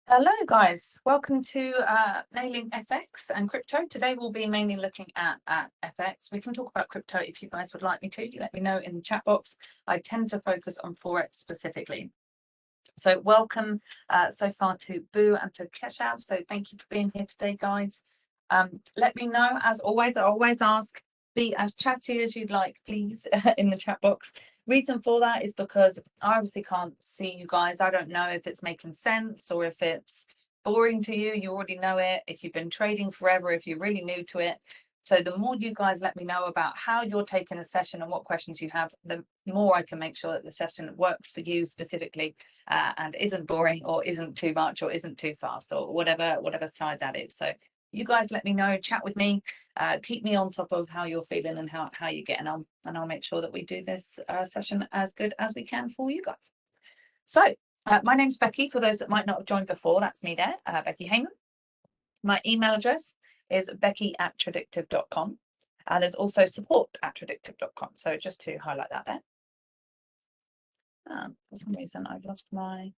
Hello guys, welcome to Nailing FX and crypto. Today we'll be mainly looking at FX. We can talk about crypto if you guys would like me to. You let me know in the chat box. I tend to focus on Forex specifically. So welcome so far to Boo and to Keshav. So thank you for being here today, guys. Let me know, as always, I always ask, be as chatty as you'd like, please, in the chat box. Reason for that is because I obviously can't see you guys. I don't know if it's making sense or if it's boring to you. You already know it. If you've been trading forever, if you're really new to it. So the more you guys let me know about how you're taking a session and what questions you have, the more I can make sure that the session works for you specifically and isn't boring or isn't too much or isn't too fast or whatever side that is. So you guys let me know, chat with me, keep me on top of how you're feeling and how you're getting on, and I'll make sure that we do this session as good as we can for you guys. So my name's Becky. For those that might not have joined before, that's me there, Becky Heyman. My email address is becky@tradewithufos.com, and there's also support@tradewithufos.com. So just to highlight that there. For some reason I've lost my,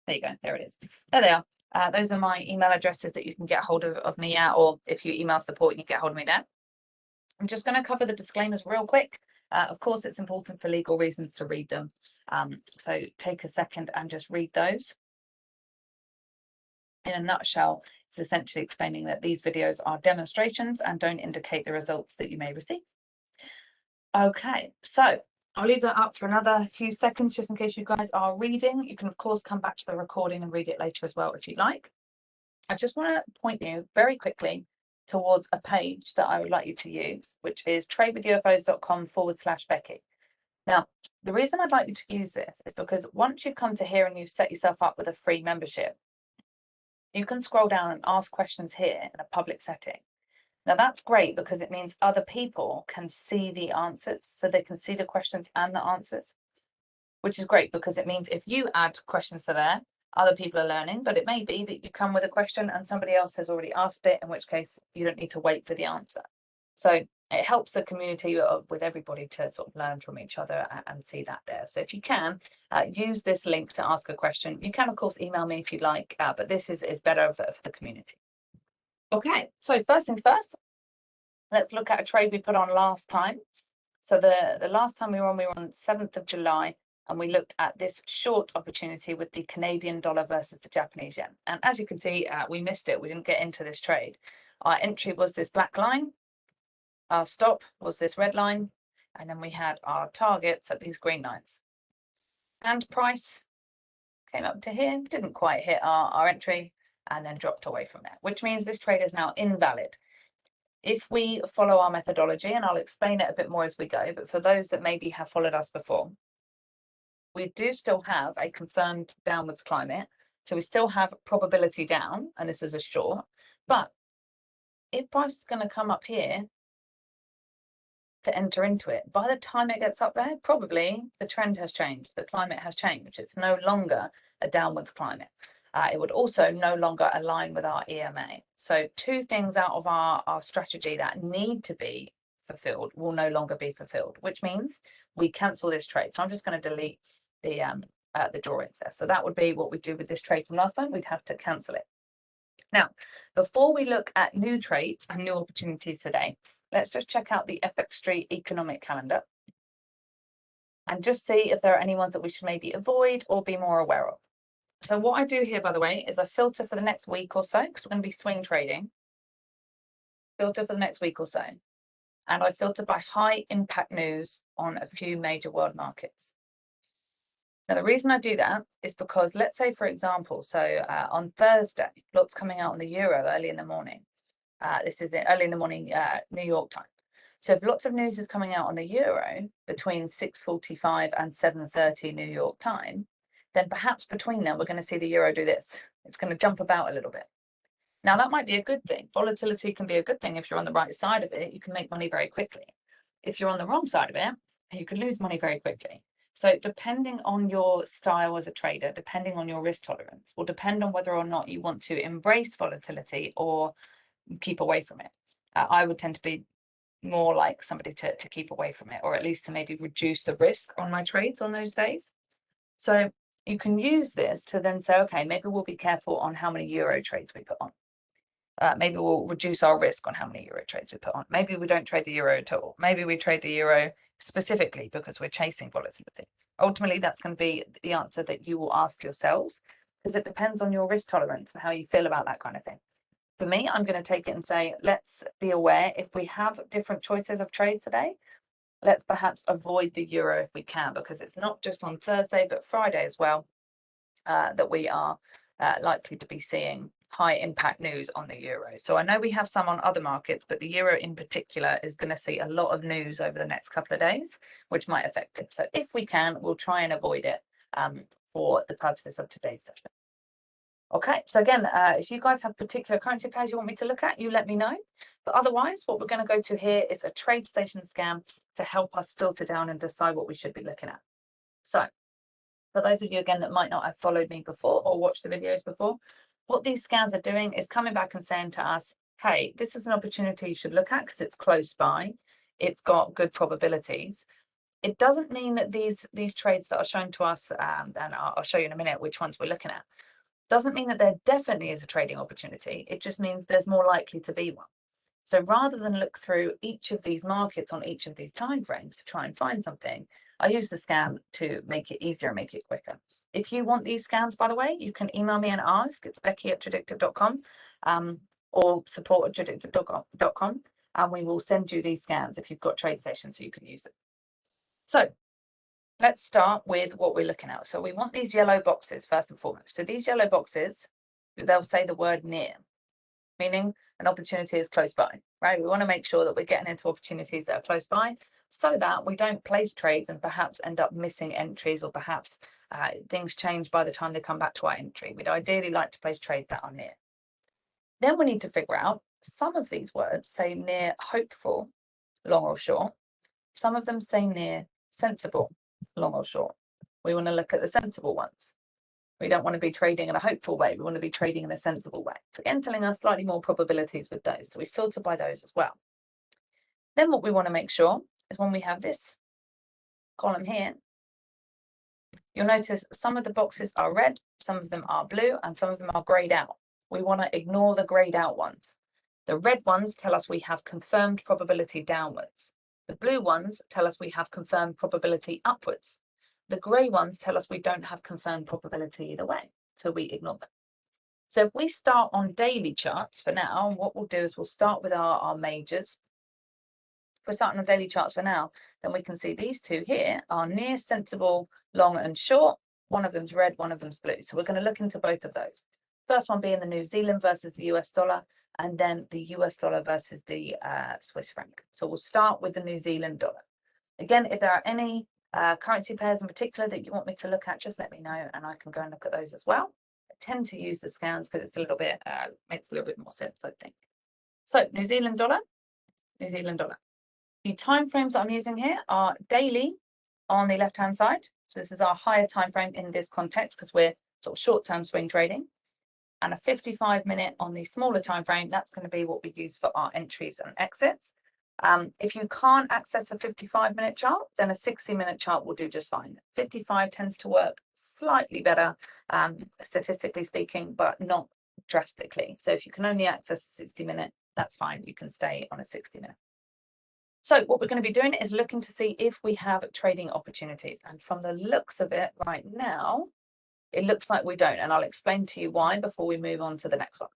there you go, there it is. There they are. Those are my email addresses that you can get hold of me at, or if you email support, you can get hold of me there. I'm just going to cover the disclaimers real quick. Of course, it's important for legal reasons to read them. So take a second and just read those. In a nutshell, it's essentially explaining that these videos are demonstrations and don't indicate the results that you may receive. Okay, so I'll leave that up for another few seconds just in case you guys are reading. You can, of course, come back to the recording and read it later as well if you like. I just want to point you very quickly towards a page that I would like you to use, which is tradewithufos.com/Becky. Now, the reason I'd like you to use this is because once you've come to here and you've set yourself up with a free membership, you can scroll down and ask questions here in a public setting. Now that's great because it means other people can see the answers, so they can see the questions and the answers, which is great because it means if you add questions to there, other people are learning, but it may be that you come with a question and somebody else has already asked it, in which case you don't need to wait for the answer. So it helps the community with everybody to sort of learn from each other and see that there. So if you can, use this link to ask a question. You can, of course, email me if you'd like, but this is better for the community. Okay, so first things first, let's look at a trade we put on last time. So the last time we were on 7th of July, and we looked at this short opportunity with the Canadian dollar versus the Japanese yen. And as you can see, we missed it. We didn't get into this trade. Our entry was this black line. Our stop was this red line. And then we had our targets at these green lines. And price came up to here, didn't quite hit our entry, and then dropped away from there, which means this trade is now invalid. If we follow our methodology, and I'll explain it a bit more as we go, but for those that maybe have followed us before, we do still have a confirmed downwards climate. So we still have probability down, and this is a short. But if price is going to come up here to enter into it, by the time it gets up there, probably the trend has changed. The climate has changed. It's no longer a downwards climate. It would also no longer align with our EMA. So two things out of our strategy that need to be fulfilled will no longer be fulfilled, which means we cancel this trade. So I'm just going to delete the drawings there. So that would be what we do with this trade from last time. We'd have to cancel it. Now, before we look at new trades and new opportunities today, let's just check out the FX Street economic calendar and just see if there are any ones that we should maybe avoid or be more aware of. So what I do here, by the way, is I filter for the next week or so, because we're going to be swing trading. Filter for the next week or so. And I filter by high impact news on a few major world markets. Now, the reason I do that is because, let's say, for example, so on Thursday, lots coming out on the euro early in the morning. This is early in the morning, New York time. So if lots of news is coming out on the euro between 6:45 and 7:30 New York time, then perhaps between them, we're going to see the euro do this. It's going to jump about a little bit. Now, that might be a good thing. Volatility can be a good thing. If you're on the right side of it, you can make money very quickly. If you're on the wrong side of it, you can lose money very quickly. So depending on your style as a trader, depending on your risk tolerance, will depend on whether or not you want to embrace volatility or keep away from it. I would tend to be more like somebody to keep away from it, or at least to maybe reduce the risk on my trades on those days. So you can use this to then say, okay, maybe we'll be careful on how many euro trades we put on. Maybe we'll reduce our risk on how many euro trades we put on. Maybe we don't trade the euro at all. Maybe we trade the euro specifically because we're chasing volatility. Ultimately, that's going to be the answer that you will ask yourselves, because it depends on your risk tolerance and how you feel about that kind of thing. For me, I'm going to take it and say, let's be aware if we have different choices of trades today, let's perhaps avoid the euro if we can, because it's not just on Thursday, but Friday as well, that we are likely to be seeing high impact news on the euro. So I know we have some on other markets, but the euro in particular is going to see a lot of news over the next couple of days, which might affect it. So if we can, we'll try and avoid it for the purposes of today's session. Okay, so again, if you guys have particular currency pairs you want me to look at, you let me know. But otherwise, what we're going to go to here is a TradeStation scan to help us filter down and decide what we should be looking at. So for those of you, again, that might not have followed me before or watched the videos before, what these scans are doing is coming back and saying to us, hey, this is an opportunity you should look at because it's close by. It's got good probabilities. It doesn't mean that these trades that are shown to us, and I'll show you in a minute which ones we're looking at, doesn't mean that there definitely is a trading opportunity. It just means there's more likely to be one. So rather than look through each of these markets on each of these timeframes to try and find something, I use the scan to make it easier and make it quicker. If you want these scans, by the way, you can email me and ask. It's becky@tradewithufos.com or support@tradewithufos.com, and we will send you these scans if you've got TradeStation so you can use it. So let's start with what we're looking at. So we want these yellow boxes first and foremost. So these yellow boxes, they'll say the word near, meaning an opportunity is close by, right? We want to make sure that we're getting into opportunities that are close by so that we don't place trades and perhaps end up missing entries, or perhaps things change by the time they come back to our entry. We'd ideally like to place trades that are near. Then we need to figure out, some of these words say near hopeful, long or short. Some of them say near sensible, long or short. We want to look at the sensible ones. We don't want to be trading in a hopeful way. We want to be trading in a sensible way. So again, telling us slightly more probabilities with those. So we filter by those as well. Then what we want to make sure is when we have this column here, you'll notice some of the boxes are red, some of them are blue, and some of them are grayed out. We want to ignore the grayed out ones. The red ones tell us we have confirmed probability downwards. The blue ones tell us we have confirmed probability upwards. The grey ones tell us we don't have confirmed probability either way, so we ignore them. So if we start on daily charts for now, what we'll do is we'll start with our majors. If we're starting on daily charts for now, then we can see these two here are near, sensible, long and short. One of them's red, one of them's blue. So we're going to look into both of those. First one being the New Zealand versus the US dollar, and then the US dollar versus the Swiss franc. So we'll start with the New Zealand dollar. Again, if there are any currency pairs in particular that you want me to look at, just let me know and I can go and look at those as well. I tend to use the scans because it's a little bit, makes a little bit more sense, I think. So New Zealand dollar, New Zealand dollar. The time frames I'm using here are daily on the left-hand side. So this is our higher time frame in this context because we're sort of short-term swing trading. And a 55-minute on the smaller time frame, that's going to be what we use for our entries and exits. If you can't access a 55-minute chart, then a 60-minute chart will do just fine. 55 tends to work slightly better, statistically speaking, but not drastically. So if you can only access a 60-minute, that's fine. You can stay on a 60-minute. So what we're going to be doing is looking to see if we have trading opportunities. And from the looks of it right now, it looks like we don't. And I'll explain to you why before we move on to the next one.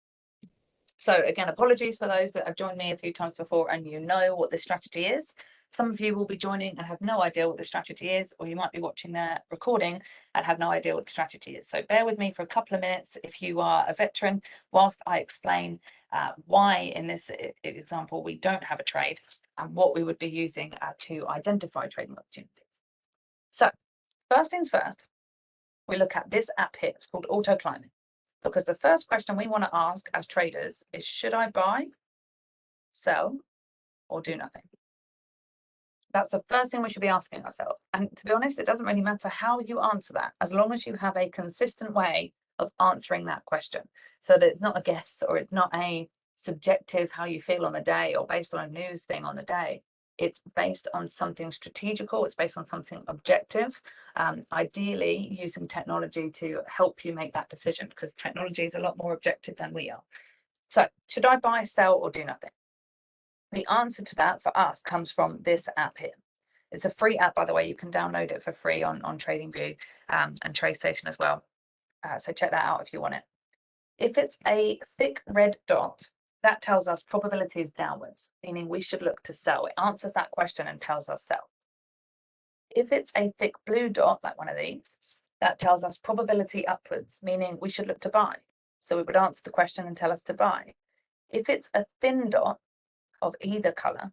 So again, apologies for those that have joined me a few times before and you know what the strategy is. Some of you will be joining and have no idea what the strategy is, or you might be watching the recording and have no idea what the strategy is. So bear with me for a couple of minutes if you are a veteran, whilst I explain why in this example we don't have a trade and what we would be using to identify trading opportunities. So first things first, we look at this app here. It's called Auto Climbing. Because the first question we want to ask as traders is, should I buy, sell, or do nothing? That's the first thing we should be asking ourselves. And to be honest, it doesn't really matter how you answer that, as long as you have a consistent way of answering that question, so that it's not a guess or it's not a subjective how you feel on the day or based on a news thing on the day. It's based on something strategical. It's based on something objective, ideally using technology to help you make that decision, because technology is a lot more objective than we are. So should I buy, sell, or do nothing? The answer to that for us comes from this app here. It's a free app, by the way. You can download it for free on TradingView and TradeStation as well. So check that out if you want it. If it's a thick red dot, that tells us probability is downwards, meaning we should look to sell. It answers that question and tells us sell. If it's a thick blue dot, like one of these, that tells us probability upwards, meaning we should look to buy. So it would answer the question and tell us to buy. If it's a thin dot of either color,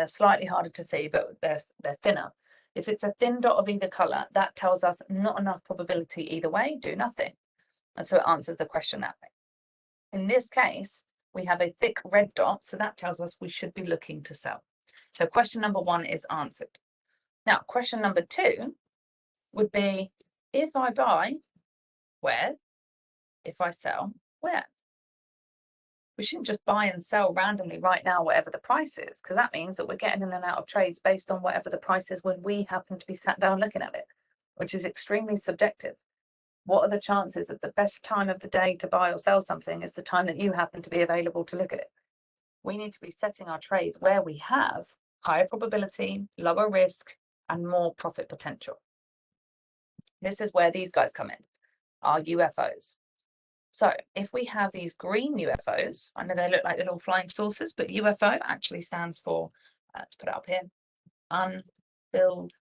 slightly harder to see, but they're thinner. If it's a thin dot of either color, that tells us not enough probability either way, do nothing. And so it answers the question that way. In this case, we have a thick red dot, so that tells us we should be looking to sell. So question number 1 is answered. Now, question number 2 would be, if I buy, where? If I sell, where? We shouldn't just buy and sell randomly right now, whatever the price is, because that means that we're getting in and out of trades based on whatever the price is when we happen to be sat down looking at it, which is extremely subjective. What are the chances that the best time of the day to buy or sell something is the time that you happen to be available to look at it? We need to be setting our trades where we have higher probability, lower risk, and more profit potential. This is where these guys come in, our UFOs. So if we have these green UFOs, I know they look like little flying saucers, but UFO actually stands for, let's put it up here, unfilled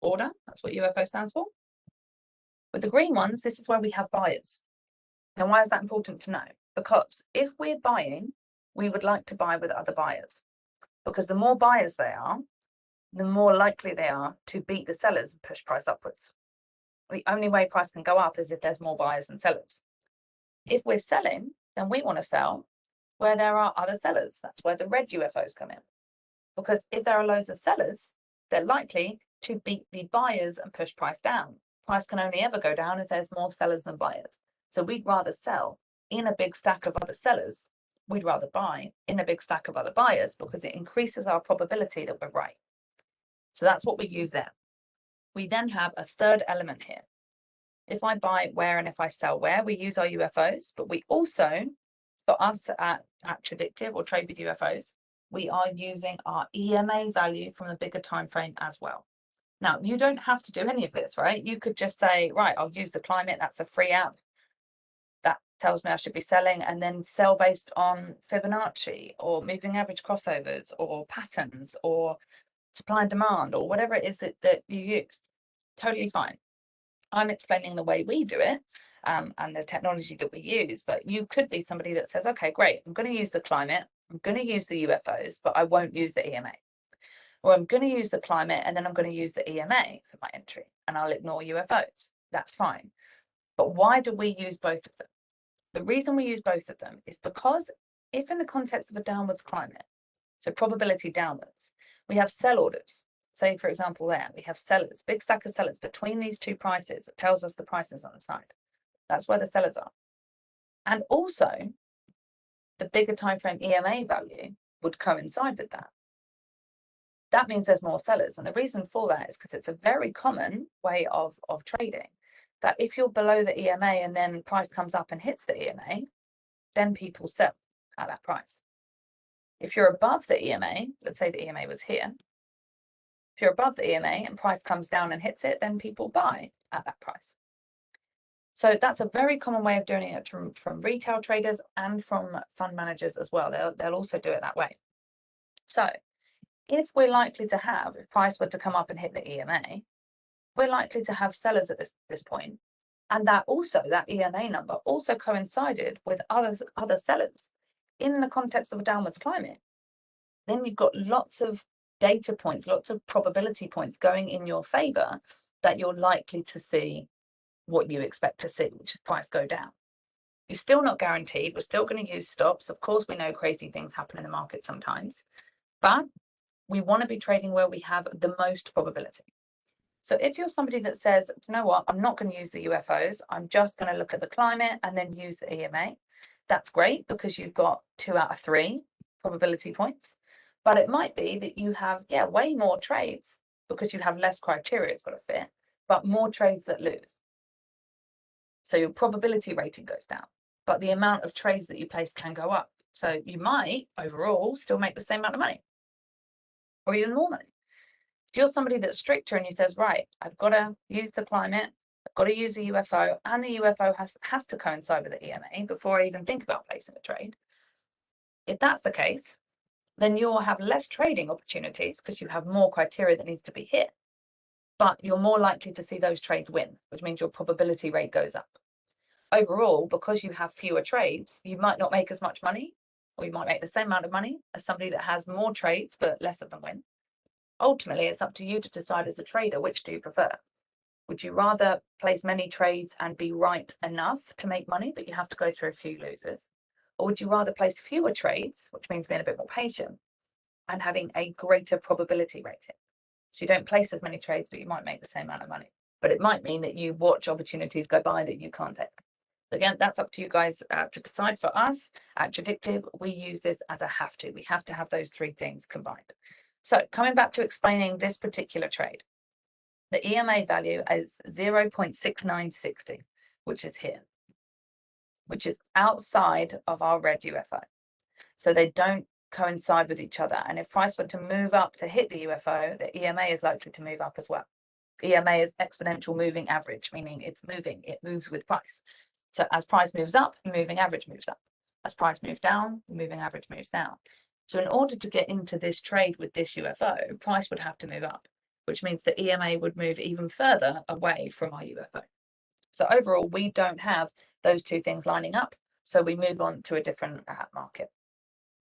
order. That's what UFO stands for. With the green ones, this is where we have buyers. Now, why is that important to know? Because if we're buying, we would like to buy with other buyers, because the more buyers they are, the more likely they are to beat the sellers and push price upwards. The only way price can go up is if there's more buyers than sellers. If we're selling, then we want to sell where there are other sellers. That's where the red UFOs come in. Because if there are loads of sellers, they're likely to beat the buyers and push price down. Price can only ever go down if there's more sellers than buyers. So we'd rather sell in a big stack of other sellers. We'd rather buy in a big stack of other buyers, because it increases our probability that we're right. So that's what we use there. We then have a third element here. If I buy where and if I sell where, we use our UFOs, but we also, for us at Traditive or Trade with UFOs, we are using our EMA value from the bigger time frame as well. Now, you don't have to do any of this, right? You could just say, right, I'll use the climate. That's a free app. That tells me I should be selling, and then sell based on Fibonacci or moving average crossovers or patterns or supply and demand or whatever it is that you use. Totally fine. I'm explaining the way we do it and the technology that we use, but you could be somebody that says, okay, great, I'm going to use the climate, I'm going to use the UFOs, but I won't use the EMA. Or I'm going to use the climate and then I'm going to use the EMA for my entry, and I'll ignore UFOs. That's fine. But why do we use both of them? The reason we use both of them is because if in the context of a downwards climate, so probability downwards, we have sell orders. Say, for example, there we have sellers, big stack of sellers between these two prices. It tells us the prices on the side. That's where the sellers are. And also, the bigger time frame EMA value would coincide with that. That means there's more sellers. And the reason for that is because it's a very common way of trading, that if you're below the EMA and then price comes up and hits the EMA, then people sell at that price. If you're above the EMA, let's say the EMA was here, if you're above the EMA and price comes down and hits it, then people buy at that price. So that's a very common way of doing it from retail traders and from fund managers as well. They'll also do it that way. So if we're likely to have, if price were to come up and hit the EMA, we're likely to have sellers at this point. And that EMA number also coincided with other sellers in the context of a downwards climate. Then you've got lots of data points, lots of probability points going in your favor that you're likely to see what you expect to see, which is price go down. You're still not guaranteed. We're still going to use stops. Of course, we know crazy things happen in the market sometimes, but we want to be trading where we have the most probability. So if you're somebody that says, you know what, I'm not going to use the UFOs, I'm just going to look at the climate and then use the EMA, that's great, because you've got 2 out of 3 probability points. But it might be that you have, way more trades because you have less criteria it's got to fit, but more trades that lose. So your probability rating goes down, but the amount of trades that you place can go up. So you might overall still make the same amount of money or even more money. If you're somebody that's stricter and you says, right, I've got to use the climate, I've got to use a UFO, and the UFO has to coincide with the EMA before I even think about placing a trade. If that's the case, then you'll have less trading opportunities because you have more criteria that needs to be hit, but you're more likely to see those trades win, which means your probability rate goes up. Overall, because you have fewer trades, you might not make as much money, or you might make the same amount of money as somebody that has more trades, but less of them win. Ultimately, it's up to you to decide as a trader, which do you prefer? Would you rather place many trades and be right enough to make money, but you have to go through a few losers? Or would you rather place fewer trades, which means being a bit more patient and having a greater probability rating? So you don't place as many trades, but you might make the same amount of money. But it might mean that you watch opportunities go by that you can't take. Again, that's up to you guys to decide. For us at Tradective, we use this as a have to. We have to have those three things combined. So coming back to explaining this particular trade, the EMA value is 0.6960, which is here, which is outside of our red UFO. So they don't coincide with each other. And if price were to move up to hit the UFO, the EMA is likely to move up as well. EMA is exponential moving average, meaning it's moving, it moves with price. So as price moves up, the moving average moves up. As price moves down, the moving average moves down. So in order to get into this trade with this UFO, price would have to move up, which means the EMA would move even further away from our UFO. So overall, we don't have those two things lining up. So we move on to a different market.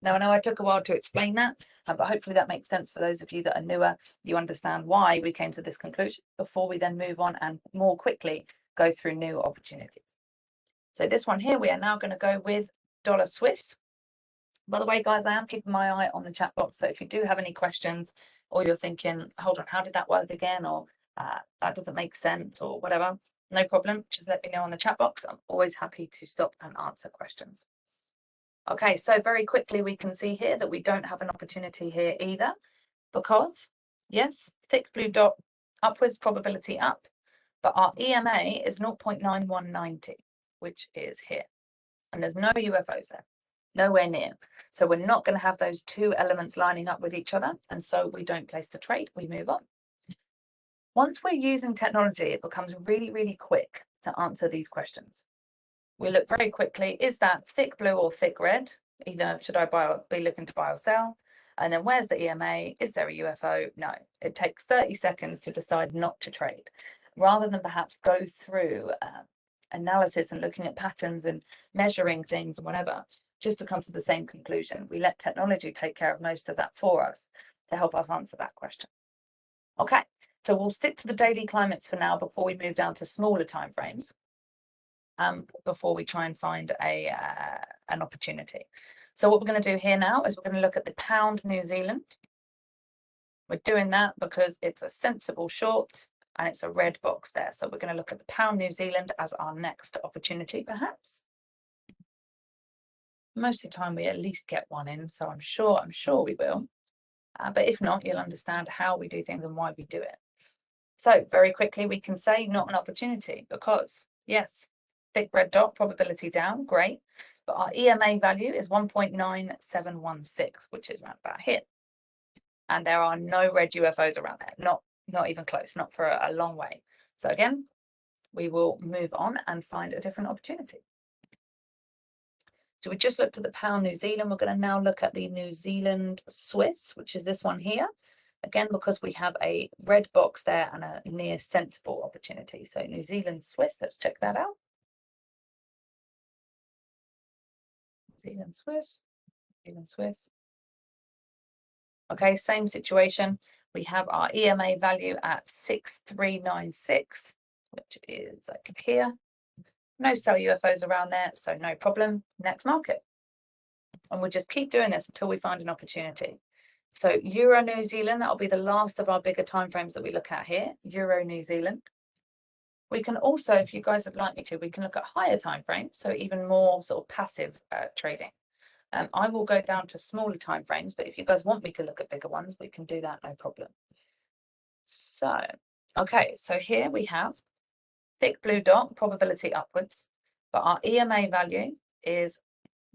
Now, I know I took a while to explain that, but hopefully that makes sense for those of you that are newer. You understand why we came to this conclusion before we then move on and more quickly go through new opportunities. So this one here, we are now going to go with dollar Swiss. By the way, guys, I am keeping my eye on the chat box. So if you do have any questions or you're thinking, hold on, how did that work again? Or that doesn't make sense or whatever, no problem. Just let me know on the chat box. I'm always happy to stop and answer questions. Okay, so very quickly, we can see here that we don't have an opportunity here either because, yes, thick blue dot, upwards probability up, but our EMA is 0.9190, which is here. And there's no UFOs there, nowhere near. So we're not going to have those two elements lining up with each other. And so we don't place the trade, we move on. Once we're using technology, it becomes really, really quick to answer these questions. We look very quickly, is that thick blue or thick red? Either should I be looking to buy or sell? And then where's the EMA? Is there a UFO? No. It takes 30 seconds to decide not to trade, rather than perhaps go through analysis and looking at patterns and measuring things and whatever, just to come to the same conclusion. We let technology take care of most of that for us to help us answer that question. Okay, so we'll stick to the daily climates for now before we move down to smaller time frames. Before we try and find an opportunity. So what we're going to do here now is we're going to look at the pound New Zealand. We're doing that because it's a sensible short and it's a red box there. So we're going to look at the pound New Zealand as our next opportunity, perhaps. Most of the time we at least get one in, so I'm sure we will. But if not, you'll understand how we do things and why we do it. So very quickly, we can say not an opportunity because, yes, thick red dot, probability down, great. But our EMA value is 1.9716, which is around about here. And there are no red UFOs around there, not even close, not for a long way. So again, we will move on and find a different opportunity. So we just looked at the pound New Zealand. We're going to now look at the New Zealand Swiss, which is this one here. Again, because we have a red box there and a near sensible opportunity. So New Zealand Swiss, let's check that out. New Zealand Swiss, New Zealand Swiss. Okay, same situation. We have our EMA value at 6396, which is like here. No sell UFOs around there, so no problem. Next market. And we'll just keep doing this until we find an opportunity. So Euro New Zealand, that'll be the last of our bigger timeframes that we look at here. Euro New Zealand. We can also, if you guys would like me to, we can look at higher timeframes, so even more sort of passive trading. I will go down to smaller time frames, but if you guys want me to look at bigger ones, we can do that, no problem. So, okay, so here we have thick blue dot, probability upwards, but our EMA value is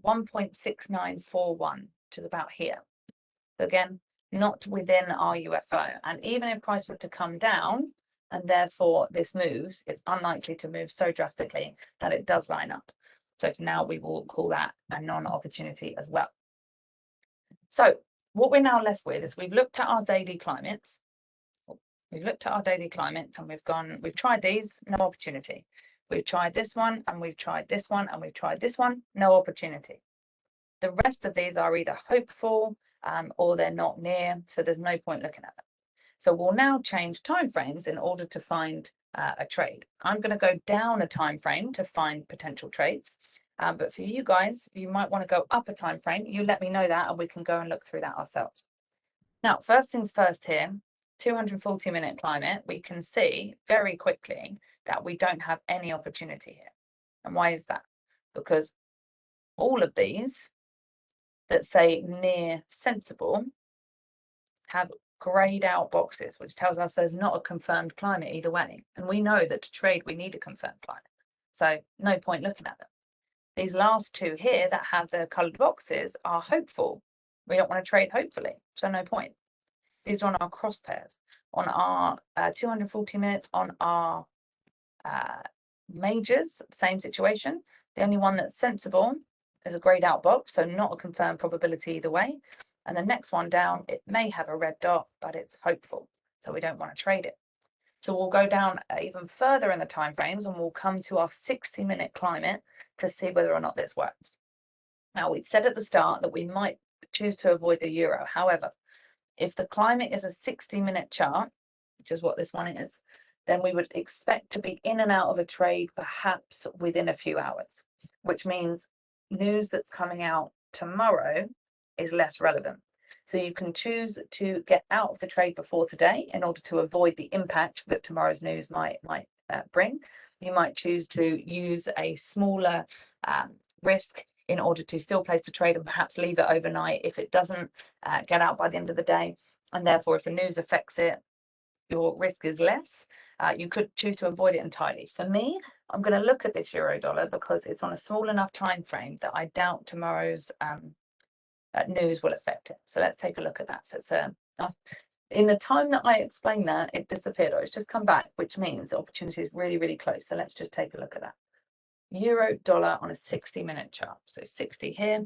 1.6941, which is about here. So again, not within our UFO. And even if price were to come down, and therefore this moves, it's unlikely to move so drastically that it does line up. So for now, we will call that a non-opportunity as well. So what we're now left with is we've looked at our daily climates. We've looked at our daily climates and we've tried these, no opportunity. We've tried this one and we've tried this one and we've tried this one, no opportunity. The rest of these are either hopeful or they're not near, so there's no point looking at them. So we'll now change timeframes in order to find a trade. I'm going to go down a time frame to find potential trades, but for you guys, you might want to go up a time frame. You let me know that and we can go and look through that ourselves. Now, first things first here, 240-minute climate, we can see very quickly that we don't have any opportunity here. And why is that? Because all of these that say near sensible have grayed out boxes, which tells us there's not a confirmed climate either way. And we know that to trade, we need a confirmed climate. So no point looking at them. These last two here that have the colored boxes are hopeful. We don't want to trade hopefully, so no point. These are on our cross pairs. On our 240 minutes, on our majors, same situation. The only one that's sensible is a grayed out box, so not a confirmed probability either way. And the next one down, it may have a red dot, but it's hopeful, so we don't want to trade it. So we'll go down even further in the time frames and we'll come to our 60-minute climate to see whether or not this works. Now, we said at the start that we might choose to avoid the euro. However, if the climate is a 60-minute chart, which is what this one is, then we would expect to be in and out of a trade perhaps within a few hours, which means news that's coming out tomorrow is less relevant. So you can choose to get out of the trade before today in order to avoid the impact that tomorrow's news might bring. You might choose to use a smaller risk in order to still place the trade and perhaps leave it overnight if it doesn't get out by the end of the day. And therefore, if the news affects it, your risk is less. You could choose to avoid it entirely. For me, I'm going to look at this euro dollar because it's on a small enough time frame that I doubt tomorrow's news will affect it. So let's take a look at that. So it's in the time that I explained that, it disappeared or it's just come back, which means the opportunity is really, really close. So let's just take a look at that. Euro dollar on a 60-minute chart. So 60 here,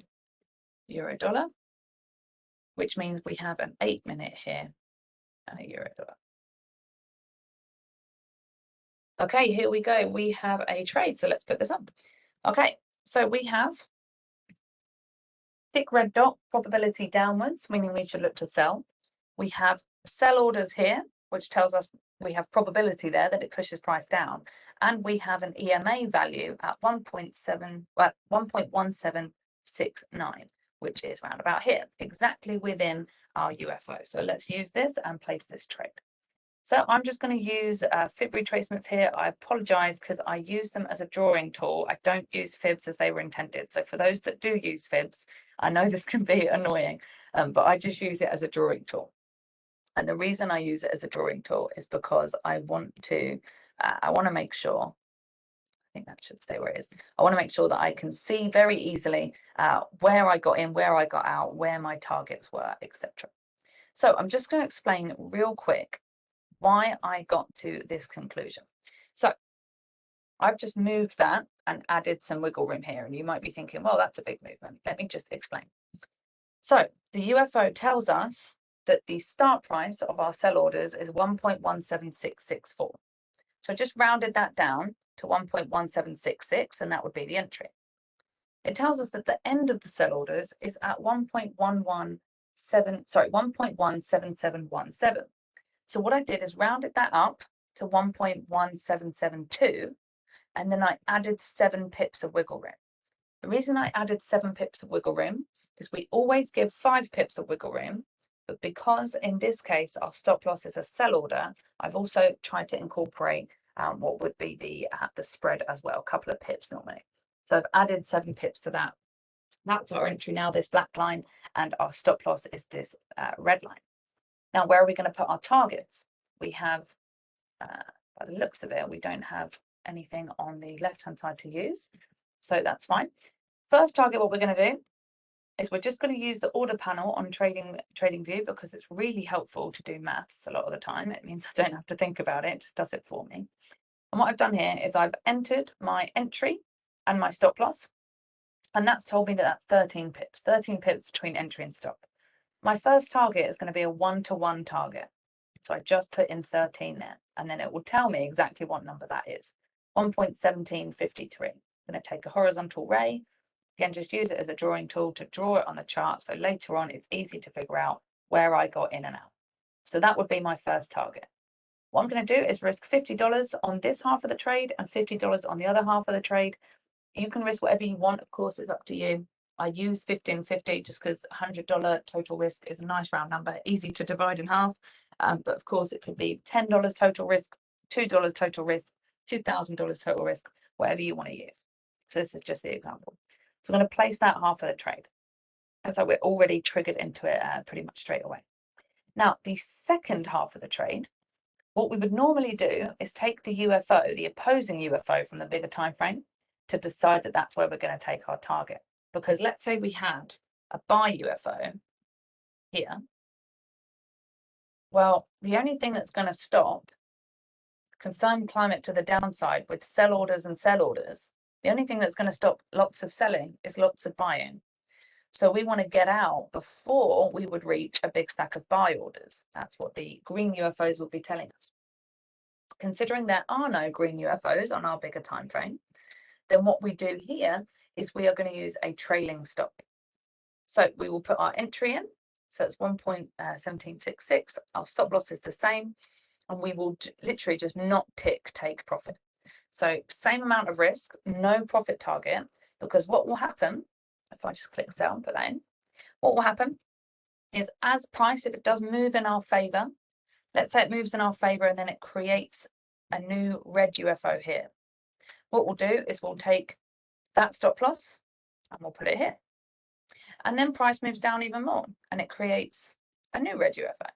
euro dollar, which means we have an 8-minute here and a euro dollar. Okay, here we go. We have a trade. So let's put this up. Okay, so we have thick red dot, probability downwards, meaning we should look to sell. We have sell orders here, which tells us we have probability there that it pushes price down. And we have an EMA value at 1.1769, which is round about here, exactly within our UFO. So let's use this and place this trade. So I'm just going to use fib retracements here. I apologize because I use them as a drawing tool. I don't use fibs as they were intended. So for those that do use fibs, I know this can be annoying, but I just use it as a drawing tool. And the reason I use it as a drawing tool is because I want to make sure, I think that should stay where it is. I want to make sure that I can see very easily where I got in, where I got out, where my targets were, etc. So I'm just going to explain real quick why I got to this conclusion. So I've just moved that and added some wiggle room here. And you might be thinking, well, that's a big movement. Let me just explain. So the UFO tells us that the start price of our sell orders is 1.17664. So just rounded that down to 1.1766, and that would be the entry. It tells us that the end of the sell orders is at 1.17717. So what I did is rounded that up to 1.1772, and then I added 7 pips of wiggle room. The reason I added 7 pips of wiggle room is we always give 5 pips of wiggle room, but because in this case our stop loss is a sell order, I've also tried to incorporate what would be the spread as well, a couple of pips normally. So I've added 7 pips to that That's our entry now, this black line, and our stop loss is this red line. Now, where are we going to put our targets? We have, by the looks of it, we don't have anything on the left-hand side to use, so that's fine. First target, what we're going to do is we're just going to use the order panel on TradingView because it's really helpful to do maths a lot of the time. It means I don't have to think about it, it just does it for me. And what I've done here is I've entered my entry and my stop loss, and that's told me that that's 13 pips between entry and stop. My first target is going to be a 1-to-1 target. So I just put in 13 there, and then it will tell me exactly what number that is. 1.1753. I'm going to take a horizontal ray. Again, just use it as a drawing tool to draw it on the chart. So later on, it's easy to figure out where I got in and out. So that would be my first target. What I'm going to do is risk $50 on this half of the trade and $50 on the other half of the trade. You can risk whatever you want, of course, it's up to you. I use 50 and 50 just because $100 total risk is a nice round number, easy to divide in half. But of course, it could be $10 total risk, $2 total risk, $2,000 total risk, whatever you want to use. So this is just the example. So I'm going to place that half of the trade. And so we're already triggered into it pretty much straight away. Now, the second half of the trade, what we would normally do is take the UFO, the opposing UFO from the bigger time frame, to decide that that's where we're going to take our target. Because let's say we had a buy UFO here. Well, the only thing that's going to stop confirmed climate to the downside with sell orders and sell orders, the only thing that's going to stop lots of selling is lots of buying. So we want to get out before we would reach a big stack of buy orders. That's what the green UFOs would be telling us. Considering there are no green UFOs on our bigger time frame, then what we do here is we are going to use a trailing stop. So we will put our entry in. So it's 1.1766. Our stop loss is the same. And we will literally just not take profit. So same amount of risk, no profit target, because what will happen, if I just click sell and put that in, what will happen is as price, if it does move in our favor, let's say it moves in our favor and then it creates a new red UFO here. What we'll do is we'll take that stop loss and we'll put it here. And then price moves down even more and it creates a new red UFO.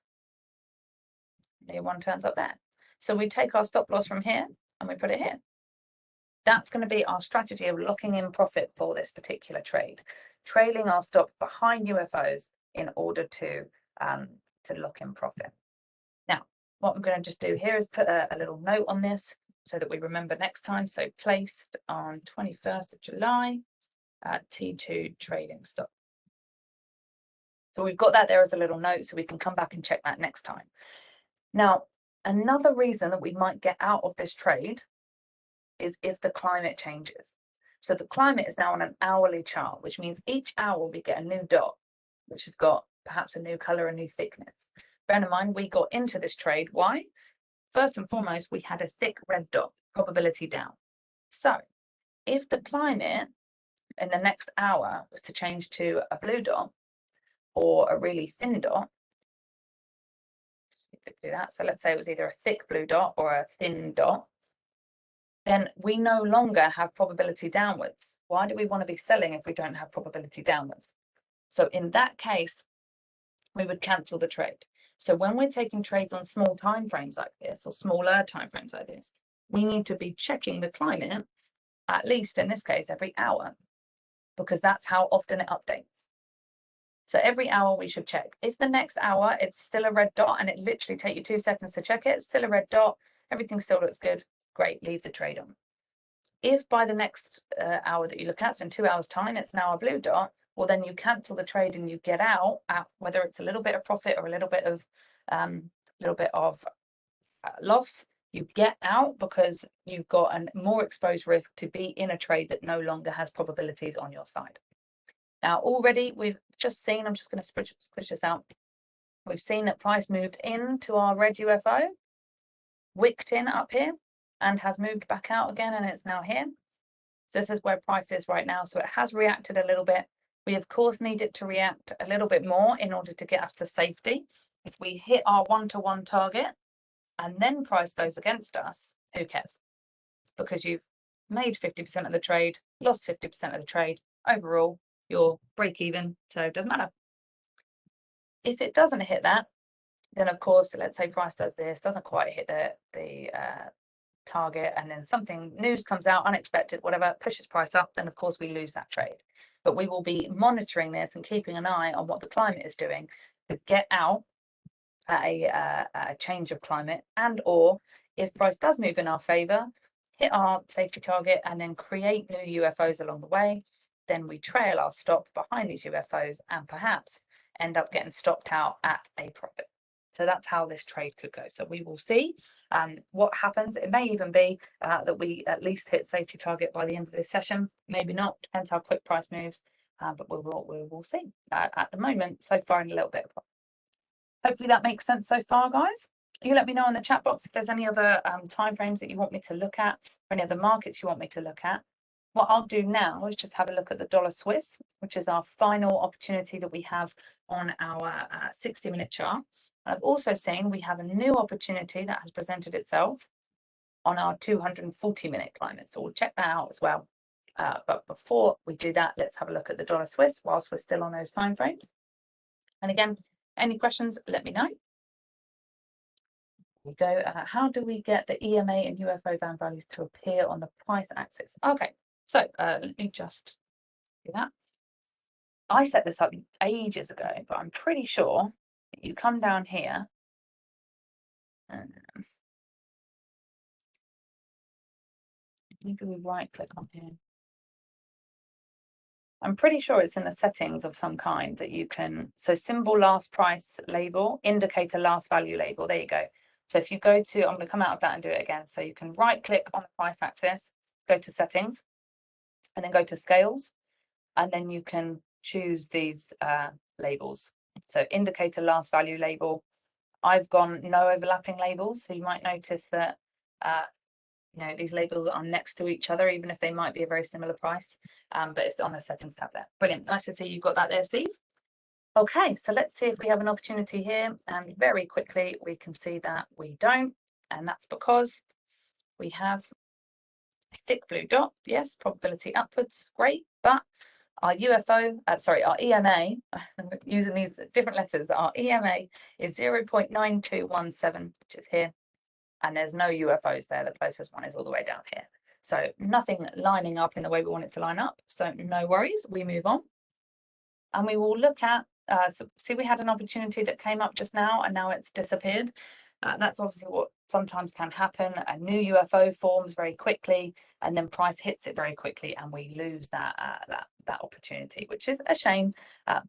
New one turns up there. So we take our stop loss from here and we put it here. That's going to be our strategy of locking in profit for this particular trade, trailing our stop behind UFOs in order to lock in profit. Now, what I'm going to just do here is put a little note on this so that we remember next time. So placed on 21st of July, T2 trading stop. So we've got that there as a little note so we can come back and check that next time. Now, another reason that we might get out of this trade is if the climate changes. So the climate is now on an hourly chart, which means each hour we get a new dot, which has got perhaps a new color, a new thickness. Bear in mind, we got into this trade. Why? First and foremost, we had a thick red dot, probability down. So if the climate in the next hour was to change to a blue dot or a really thin dot, do that. So let's say it was either a thick blue dot or a thin dot, then we no longer have probability downwards. Why do we want to be selling if we don't have probability downwards? So in that case, we would cancel the trade. So when we're taking trades on small time frames like this or smaller time frames like this, we need to be checking the climate, at least in this case, every hour, because that's how often it updates. So every hour we should check. If the next hour it's still a red dot and it literally takes you 2 seconds to check it, it's still a red dot, everything still looks good, great, leave the trade on. If by the next hour that you look at, so in 2 hours time, it's now a blue dot, well then you cancel the trade and you get out at whether it's a little bit of profit or a little bit of loss. You get out because you've got a more exposed risk to be in a trade that no longer has probabilities on your side. Now already we've just seen, I'm just going to squish this out. We've seen that price moved into our red UFO, wicked in up here, and has moved back out again, and it's now here. So this is where price is right now. So it has reacted a little bit. We of course need it to react a little bit more in order to get us to safety. If we hit our 1-to-1 target and then price goes against us, who cares? Because you've made 50% of the trade, lost 50% of the trade. Overall, your break even, so it doesn't matter. If it doesn't hit that, then of course, let's say price does this, doesn't quite hit the target, and then something news comes out, unexpected, whatever, pushes price up, then of course we lose that trade. But we will be monitoring this and keeping an eye on what the climate is doing to get out at a change of climate, and or if price does move in our favor, hit our safety target and then create new UFOs along the way, then we trail our stop behind these UFOs and perhaps end up getting stopped out at a profit. So that's how this trade could go. So we will see what happens. It may even be that we at least hit safety target by the end of this session. Maybe not, depends how quick price moves, but we will see. At the moment, so far in a little bit of profit. Hopefully that makes sense so far, guys. You let me know in the chat box if there's any other timeframes that you want me to look at, or any other markets you want me to look at. What I'll do now is just have a look at the dollar Swiss, which is our final opportunity that we have on our 60-minute chart. I've also seen we have a new opportunity that has presented itself on our 240-minute climate. So we'll check that out as well. But before we do that, let's have a look at the dollar Swiss whilst we're still on those timeframes. And again, any questions, let me know. We go, how do we get the EMA and UFO band values to appear on the price axis? Okay, so let me just do that. I set this up ages ago, but I'm pretty sure that you come down here. Maybe we right click on here. I'm pretty sure it's in the settings of some kind that you can, so symbol last price label, indicator last value label, there you go. So if you go to, I'm going to come out of that and do it again. So you can right click on the price axis, go to settings, and then go to scales, and then you can choose these labels. So indicator last value label. I've gone no overlapping labels, so you might notice that you know, these labels are next to each other, even if they might be a very similar price, but it's on the settings tab there. Brilliant. Nice to see you've got that there, Steve. Okay, so let's see if we have an opportunity here, and very quickly we can see that we don't, and that's because we have a thick blue dot. Yes, probability upwards, great, but our UFO, our EMA, I'm using these different letters, our EMA is 0.9217, which is here, and there's no UFOs there. The closest one is all the way down here. So nothing lining up in the way we want it to line up. So no worries, we move on. And we will look at, so see, we had an opportunity that came up just now and now it's disappeared. That's obviously what sometimes can happen. A new UFO forms very quickly and then price hits it very quickly and we lose that opportunity, which is a shame,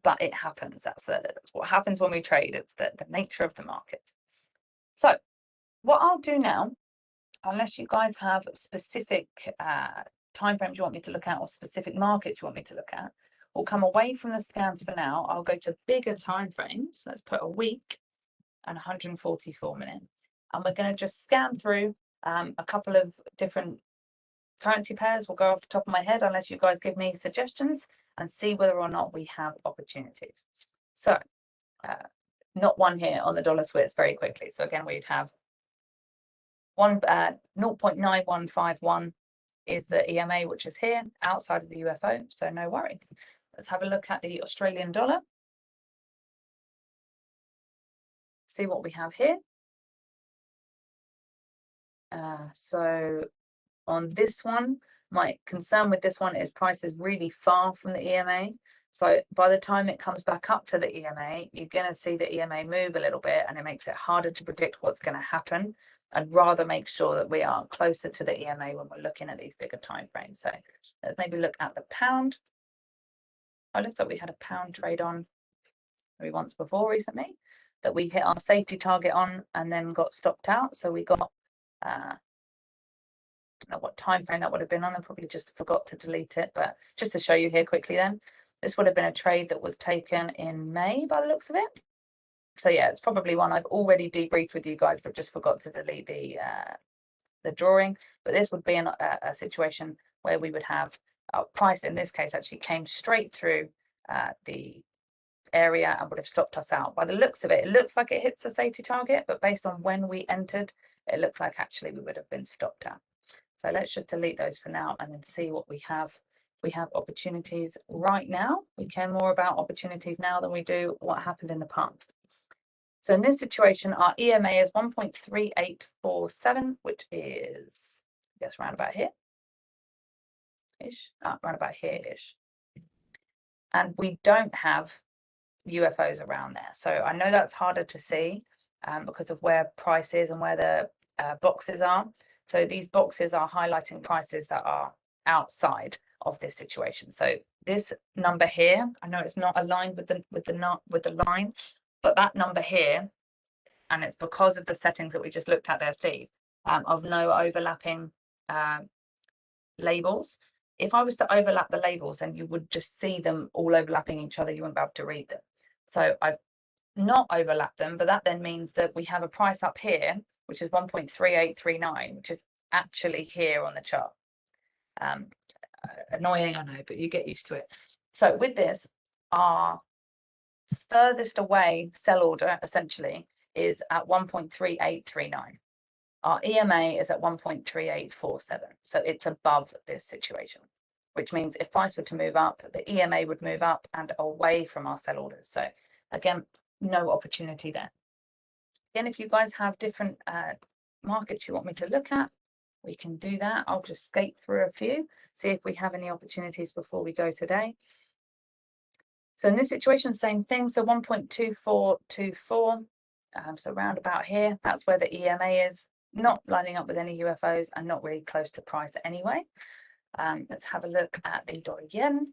but it happens. That's what happens when we trade. It's the nature of the market. So what I'll do now, unless you guys have specific timeframes you want me to look at or specific markets you want me to look at, we'll come away from the scans for now. I'll go to bigger timeframes. Let's put a week and 144 minutes. And we're going to just scan through a couple of different currency pairs. We'll go off the top of my head unless you guys give me suggestions and see whether or not we have opportunities. So not one here on the dollar Swiss very quickly. So again, we'd have 0.9151 is the EMA, which is here outside of the UFO, so no worries. Let's have a look at the Australian dollar. See what we have here. So on this one, my concern with this one is price is really far from the EMA. So by the time it comes back up to the EMA, you're going to see the EMA move a little bit and it makes it harder to predict what's going to happen. I'd rather make sure that we are closer to the EMA when we're looking at these bigger time frames. So let's maybe look at the pound. Oh, it looks like we had a pound trade on maybe once before recently that we hit our safety target on and then got stopped out. So we got, I don't know what time frame that would have been on. I probably just forgot to delete it, but just to show you here quickly then, this would have been a trade that was taken in May by the looks of it. So yeah, it's probably one I've already debriefed with you guys, but just forgot to delete the drawing. But this would be a situation where we would have our price in this case actually came straight through the area and would have stopped us out. By the looks of it, it looks like it hits the safety target, but based on when we entered, it looks like actually we would have been stopped out. So let's just delete those for now and then see what we have We have opportunities right now. We care more about opportunities now than we do what happened in the past. So in this situation, our EMA is 1.3847, which is, I guess, around about here-ish, around about here-ish. And we don't have UFOs around there. So I know that's harder to see because of where price is and where the boxes are. So these boxes are highlighting prices that are outside of this situation. So this number here, I know it's not aligned with the line, but that number here, and it's because of the settings that we just looked at there, Steve, of no overlapping labels. If I was to overlap the labels, then you would just see them all overlapping each other. You wouldn't be able to read them. So I've not overlapped them, but that then means that we have a price up here, which is 1.3839, which is actually here on the chart. Annoying, I know, but you get used to it. So with this, our furthest away sell order essentially is at 1.3839. Our EMA is at 1.3847. So it's above this situation, which means if price were to move up, the EMA would move up and away from our sell orders. So again, no opportunity there. Again, if you guys have different markets you want me to look at, we can do that. I'll just skate through a few, see if we have any opportunities before we go today. So in this situation, same thing. So 1.2424, so round about here, that's where the EMA is, not lining up with any UFOs and not really close to price anyway. Let's have a look at the dollar yen.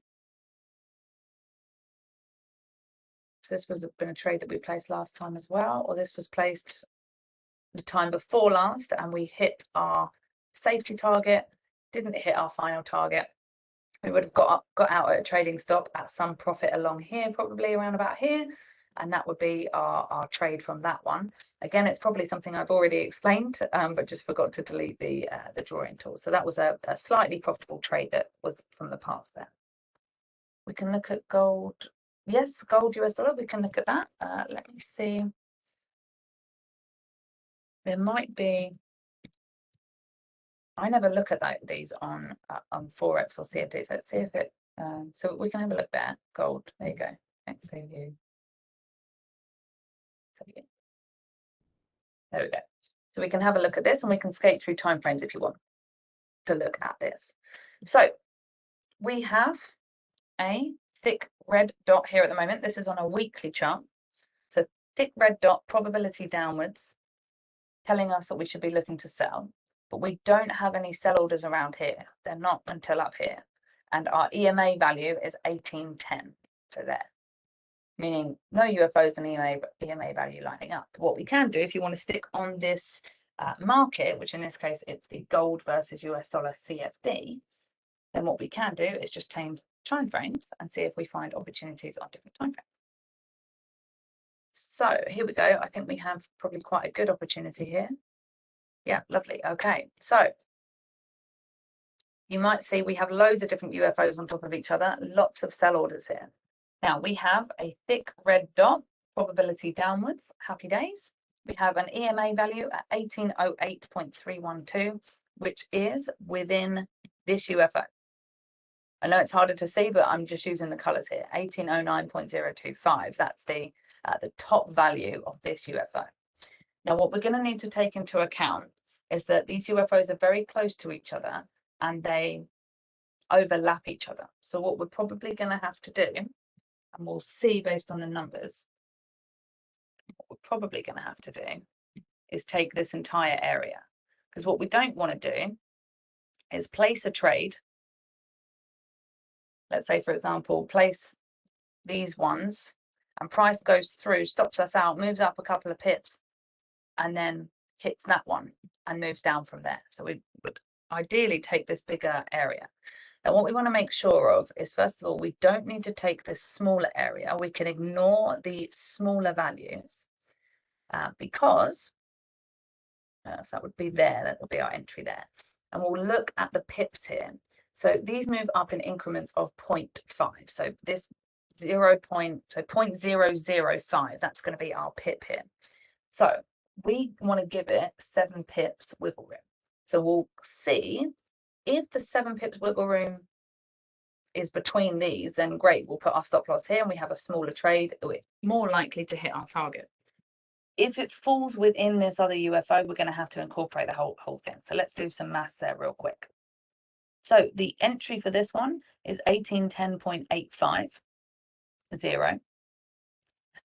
So this was been a trade that we placed last time as well, or this was placed the time before last, and we hit our safety target, didn't hit our final target. We would have got out at a trading stop at some profit along here, probably around about here, and that would be our trade from that one. Again, it's probably something I've already explained, but just forgot to delete the drawing tool. So that was a slightly profitable trade that was from the past there. We can look at gold. Yes, gold US dollar, we can look at that. Let me see. There might be, I never look at these on Forex or CFDs. Let's see if it, so we can have a look there. Gold, there you go. Thanks, there we go. So we can have a look at this, and we can skate through timeframes if you want to look at this. So we have a thick red dot here at the moment. This is on a weekly chart. So thick red dot, probability downwards, telling us that we should be looking to sell, but we don't have any sell orders around here. They're not until up here. And our EMA value is 1810. So there, meaning no UFOs and EMA value lining up. What we can do, if you want to stick on this market, which in this case, it's the gold versus US dollar CFD, then what we can do is just change time frames and see if we find opportunities on different time frames. So here we go. I think we have probably quite a good opportunity here. Yeah, lovely. Okay, so you might see we have loads of different UFOs on top of each other, lots of sell orders here. Now we have a thick red dot, probability downwards, happy days. We have an EMA value at 1808.312, which is within this UFO. I know it's harder to see, but I'm just using the colors here. 1809.025. That's the top value of this UFO. Now, what we're going to need to take into account is that these UFOs are very close to each other and they overlap each other. So what we're probably going to have to do, and we'll see based on the numbers, what we're probably going to have to do is take this entire area. Because what we don't want to do is place a trade. Let's say, for example, place these ones and price goes through, stops us out, moves up a couple of pips, and then hits that one and moves down from there. So we would ideally take this bigger area. Now, what we want to make sure of is, first of all, we don't need to take this smaller area. We can ignore the smaller values because so that would be there. That would be our entry there. And we'll look at the pips here. So these move up in increments of 0.5. So this 0.005, that's going to be our pip here. So we want to give it 7 pips wiggle room. So we'll see if the 7 pips wiggle room is between these, then great, we'll put our stop loss here and we have a smaller trade. We're more likely to hit our target. If it falls within this other UFO, we're going to have to incorporate the whole thing. So let's do some maths there real quick. So the entry for this one is 1810.850.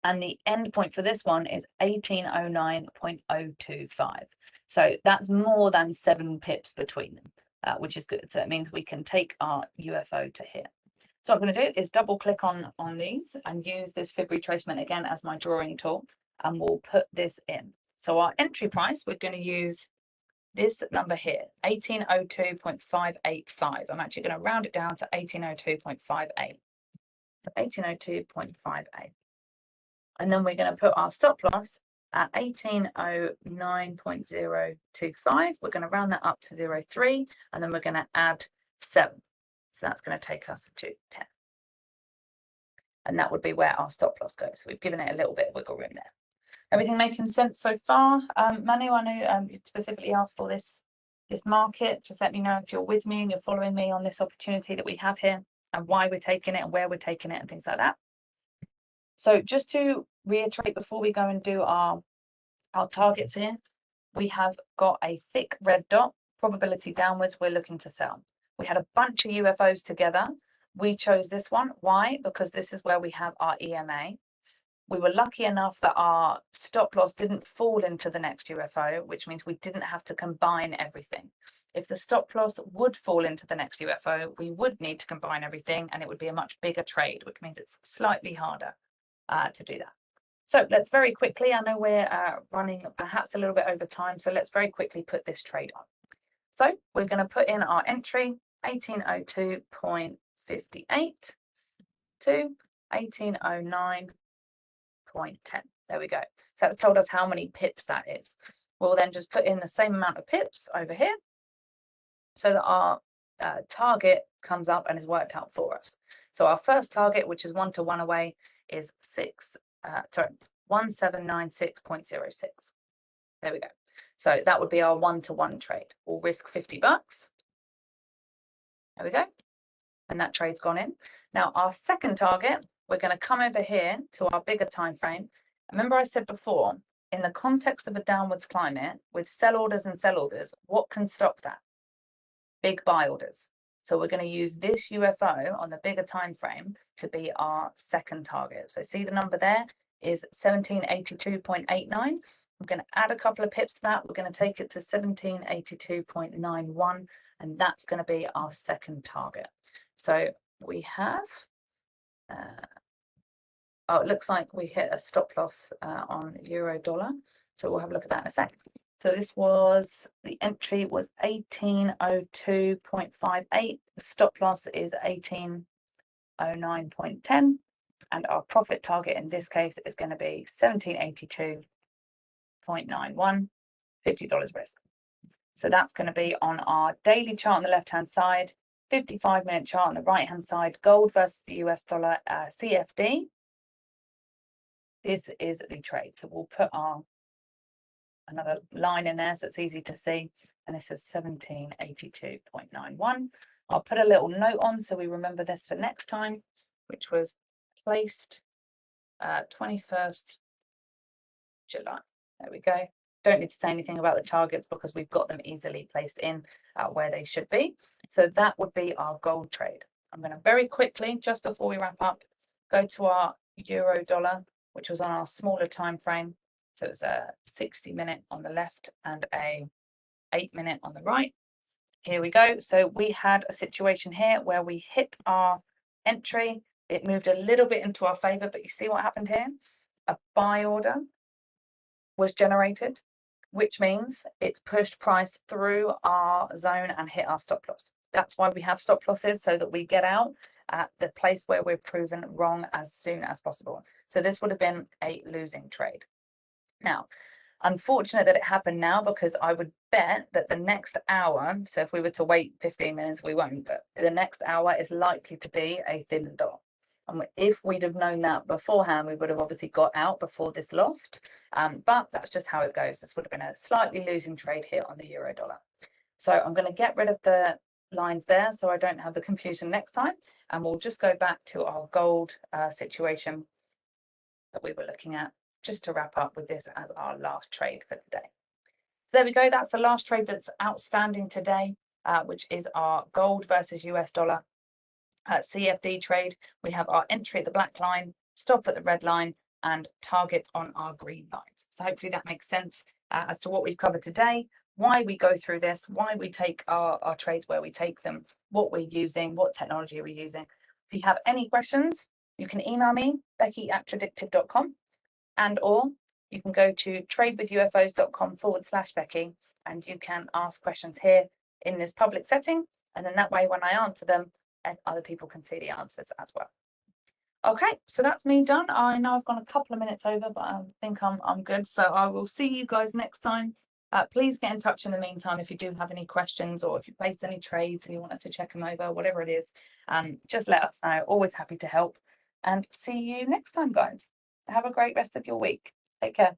And the end point for this one is 1809.025. So that's more than 7 pips between them, which is good. So it means we can take our UFO to here. So what I'm going to do is double click on these and use this fib retracement again as my drawing tool, and we'll put this in. So our entry price, we're going to use this number here, 1802.585. I'm actually going to round it down to 1802.58. So 1802.58. And then we're going to put our stop loss at 1809.025. We're going to round that up to 0.3, and then we're going to add 7. So that's going to take us to 10. And that would be where our stop loss goes. So we've given it a little bit of wiggle room there. Everything making sense so far? Manu, I know you specifically asked for this market. Just let me know if you're with me and you're following me on this opportunity that we have here, and why we're taking it and where we're taking it and things like that. So just to reiterate before we go and do our targets here, we have got a thick red dot, probability downwards, we're looking to sell. We had a bunch of UFOs together. We chose this one. Why? Because this is where we have our EMA. We were lucky enough that our stop loss didn't fall into the next UFO, which means we didn't have to combine everything. If the stop loss would fall into the next UFO, we would need to combine everything, and it would be a much bigger trade, which means it's slightly harder to do that. So let's very quickly, I know we're running perhaps a little bit over time, so let's very quickly put this trade on. So we're going to put in our entry, 1802.58 to 1809.10. There we go. So that's told us how many pips that is. We'll then just put in the same amount of pips over here so that our target comes up and is worked out for us. So our first target, which is 1 to 1 away, is 1796.06. There we go. So that would be our 1 to 1 trade. We'll risk $50. There we go. And that trade's gone in. Now our second target, we're going to come over here to our bigger time frame. Remember I said before, in the context of a downwards climate with sell orders and sell orders, what can stop that? Big buy orders. So we're going to use this UFO on the bigger time frame to be our second target. So see the number there is 1782.89. I'm going to add a couple of pips to that. We're going to take it to 1782.91, and that's going to be our second target. So we have, oh, it looks like we hit a stop loss on euro dollar. So we'll have a look at that in a sec. So this was, the entry was 1802.58. The stop loss is 1809.10. And our profit target in this case is going to be 1782.91, $50 risk. So that's going to be on our daily chart on the left-hand side, 55-minute chart on the right-hand side, gold versus the US dollar CFD. This is the trade. So we'll put our another line in there so it's easy to see, and this is 1782.91. I'll put a little note on so we remember this for next time, which was placed 21st July. There we go. Don't need to say anything about the targets because we've got them easily placed in where they should be. So that would be our gold trade. I'm going to very quickly, just before we wrap up, go to our euro dollar, which was on our smaller time frame. So it's a 60-minute on the left and a 8-minute on the right. Here we go. So we had a situation here where we hit our entry. It moved a little bit into our favor, but you see what happened here? A buy order was generated, which means it's pushed price through our zone and hit our stop loss. That's why we have stop losses, so that we get out at the place where we're proven wrong as soon as possible. So this would have been a losing trade. Now, unfortunate that it happened now, because I would bet that the next hour, so if we were to wait 15 minutes, we won't, but the next hour is likely to be a thin dot. And if we'd have known that beforehand, we would have obviously got out before this lost. But that's just how it goes. This would have been a slightly losing trade here on the euro dollar. So I'm going to get rid of the lines there so I don't have the confusion next time. And we'll just go back to our gold situation that we were looking at just to wrap up with this as our last trade for today. So there we go. That's the last trade that's outstanding today, which is our gold versus US dollar CFD trade. We have our entry at the black line, stop at the red line, and target on our green lines. So hopefully that makes sense as to what we've covered today, why we go through this, why we take our trades where we take them, what we're using, what technology we're using. If you have any questions, you can email me, becky@tradewithufos.com, and or you can go to tradewithufos.com/Becky, and you can ask questions here in this public setting. And then that way, when I answer them, other people can see the answers as well. Okay, so that's me done. I know I've gone a couple of minutes over, but I think I'm good. So I will see you guys next time. Please get in touch in the meantime if you do have any questions or if you place any trades and you want us to check them over, whatever it is, just let us know. Always happy to help. And see you next time, guys. Have a great rest of your week. Take care.